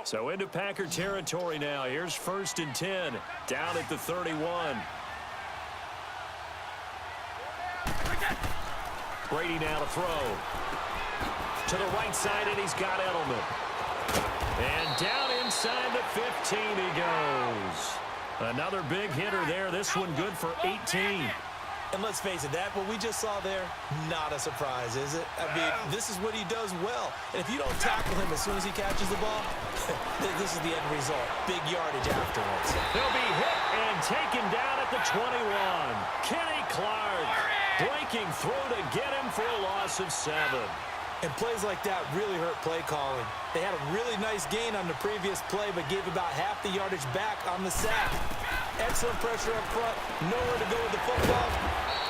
So into Packer territory now. Here's 1st and 10, down at the 31. Brady now to throw. To the right side, and he's got Edelman. And down inside the 15 he goes. Another big hitter there. This one good for 18. And let's face it, that what we just saw there, not a surprise, is it? I mean, this is what he does well. And if you don't tackle him as soon as he catches the ball, this is the end result. Big yardage afterwards. He'll be hit and taken down at the 21. Kenny Clark breaking through to get him for a loss of 7. And plays like that really hurt play calling. They had a really nice gain on the previous play, but gave about half the yardage back on the sack. Excellent pressure up front. Nowhere to go with the football.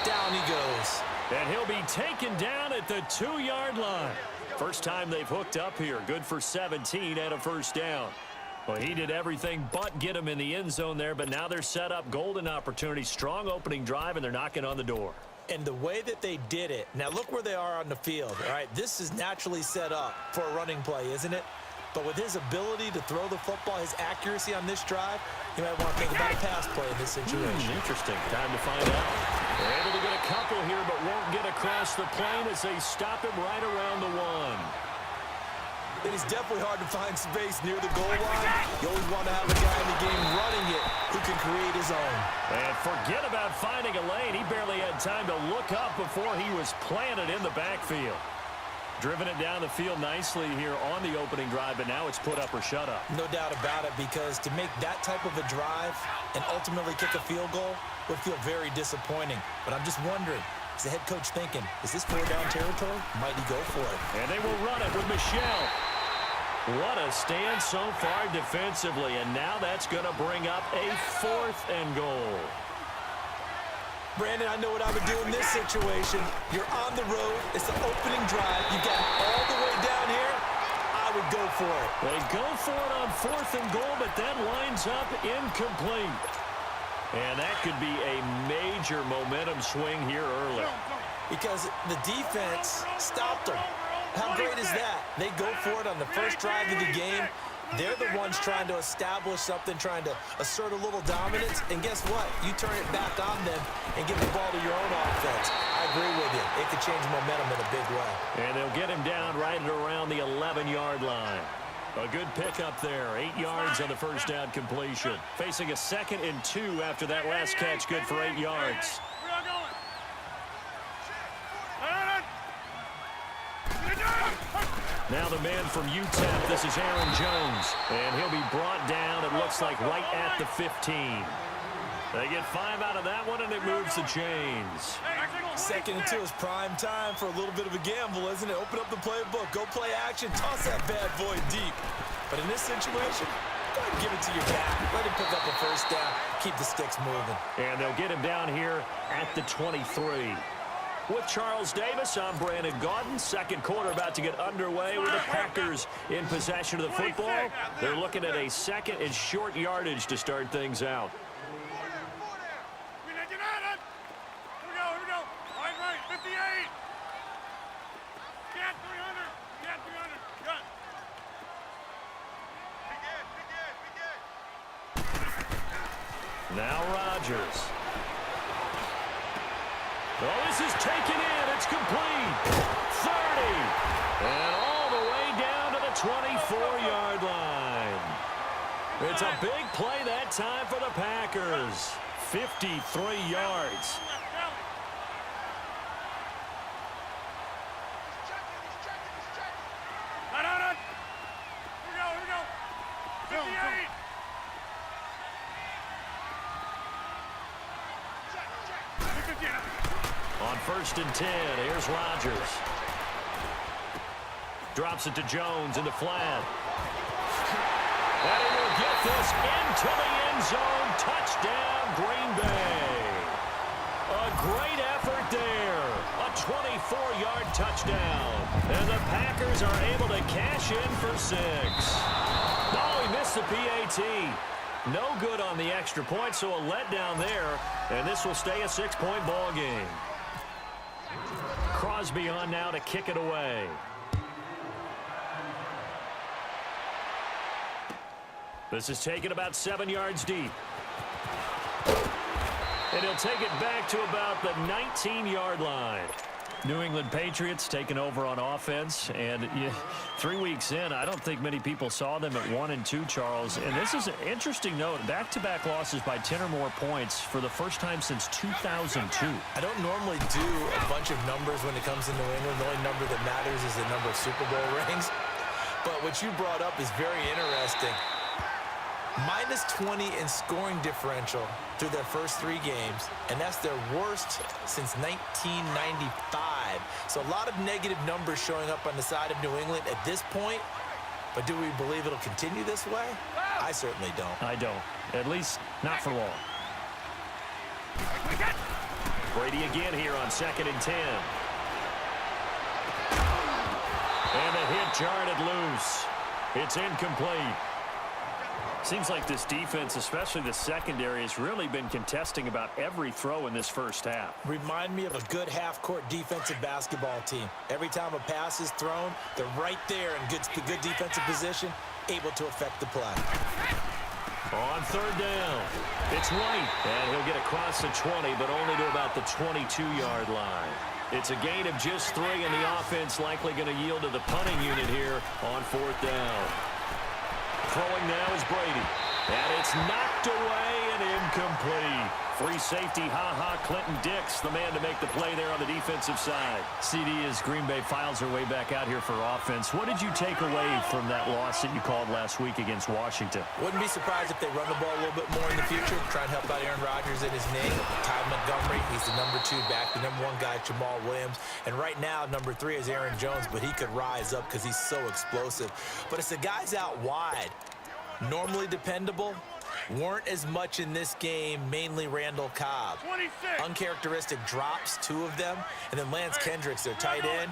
Down he goes. And he'll be taken down at the 2-yard line. First time they've hooked up here. Good for 17 and a first down. Well, he did everything but get him in the end zone there, but now they're set up. Golden opportunity. Strong opening drive, and they're knocking on the door. And the way that they did it, now look where they are on the field. All right, this is naturally set up for a running play, isn't it? But with his ability to throw the football, his accuracy on this drive, you might want to think about a pass play in this situation. Interesting. Time to find out. They're able to get a couple here, but won't get across the plane as they stop him right around the 1. It is definitely hard to find space near the goal line. You always want to have a guy in the game running it who can create his own. And forget about finding a lane. He barely had time to look up before he was planted in the backfield. Driven it down the field nicely here on the opening drive, but now it's put up or shut up. No doubt about it, because to make that type of a drive and ultimately kick a field goal would feel very disappointing. But I'm just wondering, is the head coach thinking, is this 4-down territory? Might he go for it? And they will run it with Michelle. What a stand so far defensively, and now that's going to bring up a 4th and goal. Brandon, I know what I would do in this situation. You're on the road. It's the opening drive. You got it all the way down here. I would go for it. They go for it on 4th and goal, but that lines up incomplete. And that could be a major momentum swing here early. Because the defense stopped them. How great is that? They go for it on the first drive of the game. They're the ones trying to establish something, trying to assert a little dominance. And guess what? You turn it back on them and give the ball to your own offense. I agree with you. It could change momentum in a big way. And they'll get him down right at around the 11-yard line. A good pickup there. 8 yards on the first down completion. Facing a 2nd and 2 after that last catch. Good for 8 yards. Now the man from UTEP, this is Aaron Jones. And he'll be brought down, it looks like, right at the 15. They get 5 out of that one, and it moves the chains. 2nd and 2 is prime time for a little bit of a gamble, isn't it? Open up the playbook, go play action, toss that bad boy deep. But in this situation, go ahead and give it to your back. Let him pick up a first down, keep the sticks moving. And they'll get him down here at the 23. With Charles Davis, I'm Brandon Gaudin. Second quarter about to get underway with the Packers in possession of the football. They're looking at a 2nd and short yardage to start things out. Now Rodgers. Oh, this is taken in. It's complete. 30. And all the way down to the 24-yard line. It's a big play that time for the Packers. 53 yards. On 1st and 10, here's Rodgers. Drops it to Jones in the flat. And he will get this into the end zone. Touchdown, Green Bay. A great effort there. A 24-yard touchdown. And the Packers are able to cash in for 6. Oh, he missed the PAT. No good on the extra point, so a letdown there. And this will stay a 6-point ball game. Crosby on now to kick it away. This is taken about 7 yards deep. And he'll take it back to about the 19-yard line. New England Patriots taking over on offense, and 3 weeks in, I don't think many people saw them at 1-2, Charles. And this is an interesting note, back-to-back losses by 10 or more points for the first time since 2002. I don't normally do a bunch of numbers when it comes to New England. The only number that matters is the number of Super Bowl rings. But what you brought up is very interesting. Minus 20 in scoring differential through their first 3 games, and that's their worst since 1995. So a lot of negative numbers showing up on the side of New England at this point. But do we believe it'll continue this way? I certainly don't. I don't. At least not for long. Brady again here on 2nd and 10. And the hit jarred loose. It's incomplete. Seems like this defense, especially the secondary, has really been contesting about every throw in this first half. Remind me of a good half-court defensive basketball team. Every time a pass is thrown, they're right there in good defensive position, able to affect the play. On 3rd down, it's White, and he'll get across the 20, but only to about the 22-yard line. It's a gain of just 3, and the offense likely going to yield to the punting unit here on 4th down. Throwing now is Brady. And it's knocked away and incomplete. Free safety, Clinton Dix, the man to make the play there on the defensive side. CD, as Green Bay files their way back out here for offense, what did you take away from that loss that you called last week against Washington? Wouldn't be surprised if they run the ball a little bit more in the future, try and help out Aaron Rodgers in his knee. Ty Montgomery, he's the number 2 back. The number 1 guy, Jamal Williams. And right now, number 3 is Aaron Jones, but he could rise up because he's so explosive. But it's the guys out wide, normally dependable, weren't as much in this game, mainly Randall Cobb. 26. Uncharacteristic drops, 2 of them. And then Lance Kendricks, their tight end,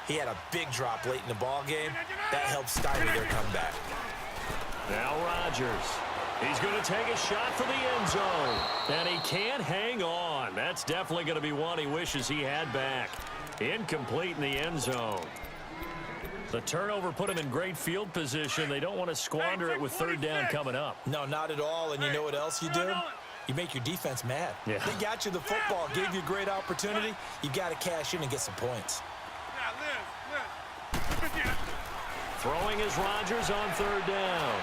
he had a big drop late in the ball game. That helped stymie their comeback. Now Rodgers. He's going to take a shot for the end zone. And he can't hang on. That's definitely going to be one he wishes he had back. Incomplete in the end zone. The turnover put him in great field position. They don't want to squander it with 3rd down coming up. No, not at all. And you know what else you do? You make your defense mad. Yeah. They got you the football, gave you a great opportunity. You got to cash in and get some points. Throwing is Rodgers on 3rd down.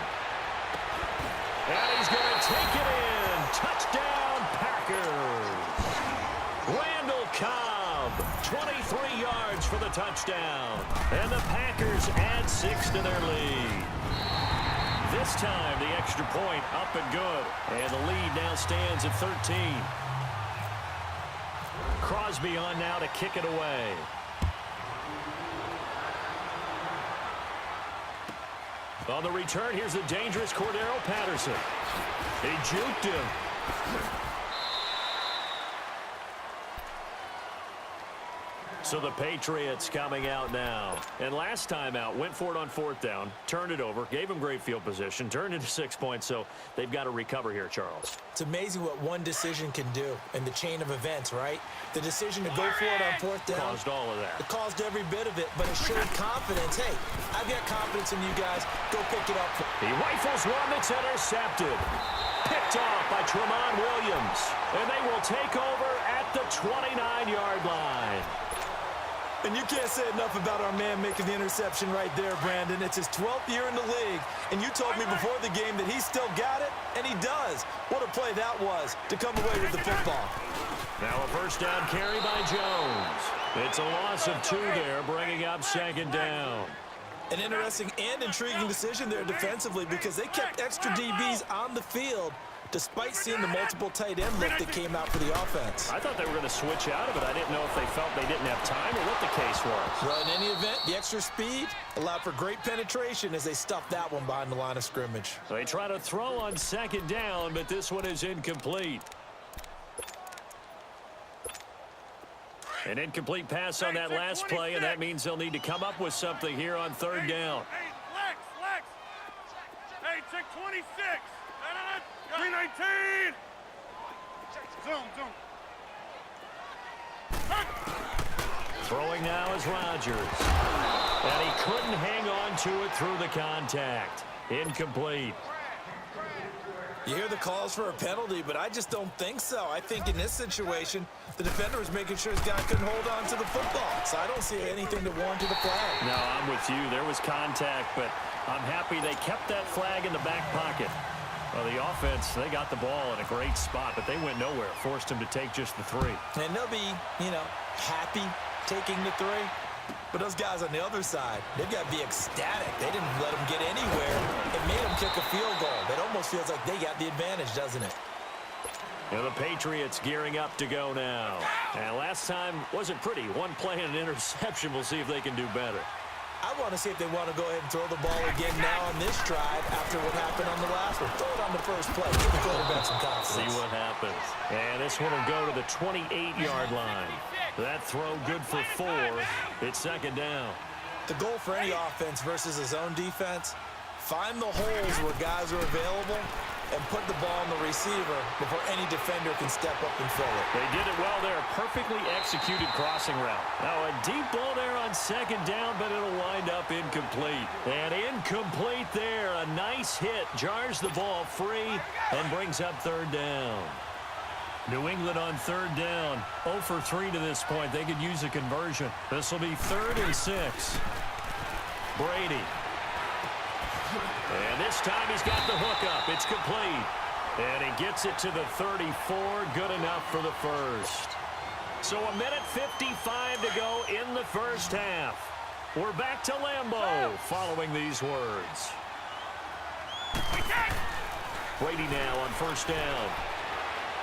And he's going to take it in. Touchdown, Packers. Randall Cobb, 23 yards for the touchdown. And the Packers add 6 to their lead. This time, the extra point up and good. And the lead now stands at 13. Crosby on now to kick it away. On the return, here's the dangerous Cordero Patterson. He juked him. So the Patriots coming out now. And last time out, went for it on 4th down, turned it over, gave him great field position, turned into 6 points, so they've got to recover here, Charles. It's amazing what one decision can do in the chain of events, right? The decision to go for it on 4th down. Caused all of that. It caused every bit of it, but it showed confidence. Hey, I've got confidence in you guys. Go pick it up. He rifles one that's intercepted. Picked off by Tramon Williams. And they will take over at the 29-yard line. And you can't say enough about our man making the interception right there, Brandon. It's his 12th year in the league, and you told me before the game that he still got it, and he does. What a play that was to come away with the football. Now a 1st down carry by Jones. It's a loss of 2 there, bringing up 2nd down. An interesting and intriguing decision there defensively because they kept extra DBs on the field despite seeing the multiple tight end look that came out for the offense. I thought they were going to switch out of it. I didn't know if they felt they didn't have time or what the case was. Well, in any event, the extra speed allowed for great penetration as they stuffed that one behind the line of scrimmage. They try to throw on 2nd down, but this one is incomplete. An incomplete pass on that last play, and that means they'll need to come up with something here on 3rd down. Hey, flex. Hey, check 26. 319. Zoom. Throwing now is Rodgers. And he couldn't hang on to it through the contact. Incomplete. You hear the calls for a penalty, but I just don't think so. I think in this situation, the defender was making sure his guy couldn't hold on to the football. So I don't see anything to warrant the flag. No, I'm with you. There was contact, but I'm happy they kept that flag in the back pocket. Well, the offense, they got the ball in a great spot, but they went nowhere. Forced him to take just the 3. And they'll be, happy taking the 3. But those guys on the other side, they've got to be ecstatic. They didn't let them get anywhere. It made them kick a field goal. It almost feels like they got the advantage, doesn't it? And the Patriots gearing up to go now. And last time wasn't pretty. One play and an interception. We'll see if they can do better. I want to see if they want to go ahead and throw the ball again now on this drive after what happened on the last one. Throw it on the first play. Give the quarterback some confidence. See what happens. And this one will go to the 28-yard line. That throw good for 4. It's second down. The goal for any offense versus a zone defense, find the holes where guys are available and put the ball on the receiver before any defender can step up and fill it. They did it well there. Perfectly executed crossing route. Now a deep ball there on second down, but it'll wind up incomplete. And incomplete there. A nice hit. Jars the ball free and brings up third down. New England on third down. 0 for 3 to this point. They could use a conversion. This will be 3rd and 6. Brady. And this time he's got the hook up. It's complete. And he gets it to the 34. Good enough for the first. So a minute 55 to go in the first half. We're back to Lambeau following these words. Brady now on first down.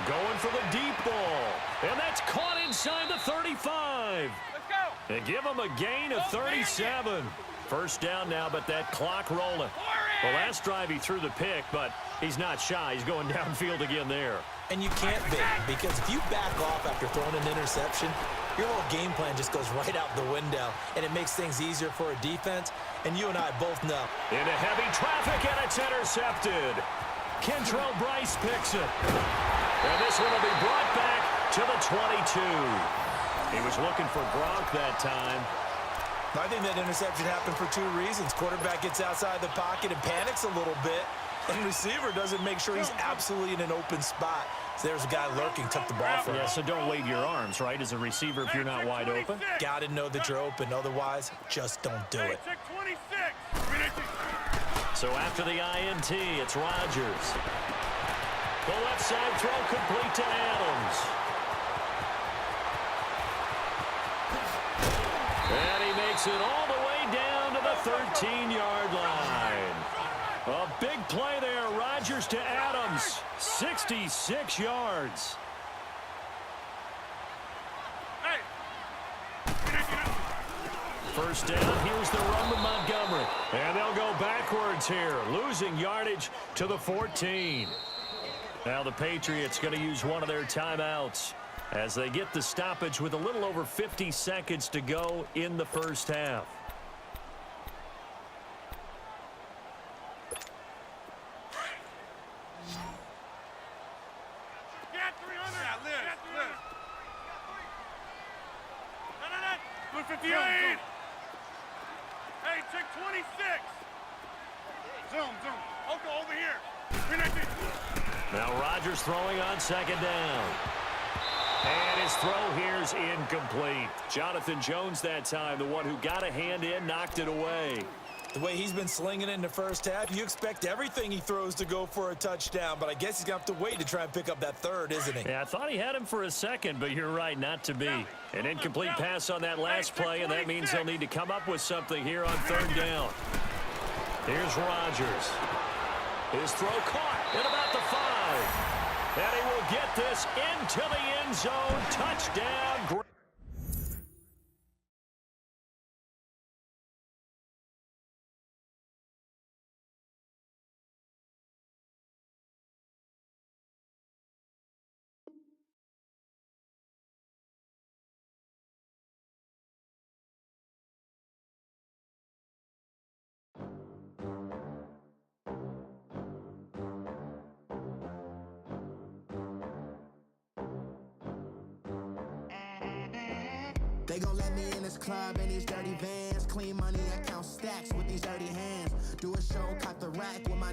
Going for the deep ball. And that's caught inside the 35. Let's go. And give him a gain of 37. First down now, but that clock rolling. Well, last drive he threw the pick, but he's not shy. He's going downfield again there. And you can't be, because if you back off after throwing an interception, your whole game plan just goes right out the window, and it makes things easier for a defense, and you and I both know. Into heavy traffic, and it's intercepted. Kentrell Bryce picks it. And this one will be brought back to the 22. He was looking for Gronk that time. I think that interception happened for 2 reasons. Quarterback gets outside the pocket and panics a little bit, and receiver doesn't make sure he's absolutely in an open spot. So there's a guy lurking, took the ball from him. Yeah, so don't wave your arms, right, as a receiver if you're not wide open. Got to know that you're open. Otherwise, just don't do it. So after the INT, it's Rodgers. The left side throw complete to Adams. And he makes it all the way down to the 13-yard line. A big play there. Rodgers to Adams. 66 yards. First down, here's the run with Montgomery. And they'll go backwards here, losing yardage to the 14. Now the Patriots going to use one of their timeouts as they get the stoppage with a little over 50 seconds to go in the first half. Get 300. Yeah, live. 58. Hey, check 26. Zoom. I'll go over here. Now Rodgers throwing on second down. And his throw here's incomplete. Jonathan Jones that time, the one who got a hand in, knocked it away. The way he's been slinging it in the first half, you expect everything he throws to go for a touchdown, but I guess he's going to have to wait to try and pick up that third, isn't he? Yeah, I thought he had him for a second, but you're right, not to be. An incomplete pass on that last play, and that means they'll need to come up with something here on third down. Here's Rodgers. His throw caught at about the 5. And he will get this into the end zone. Touchdown. They gon' let me in this club in these dirty vans. Clean money, I count stacks with these dirty hands. Do a show, cop the rack with my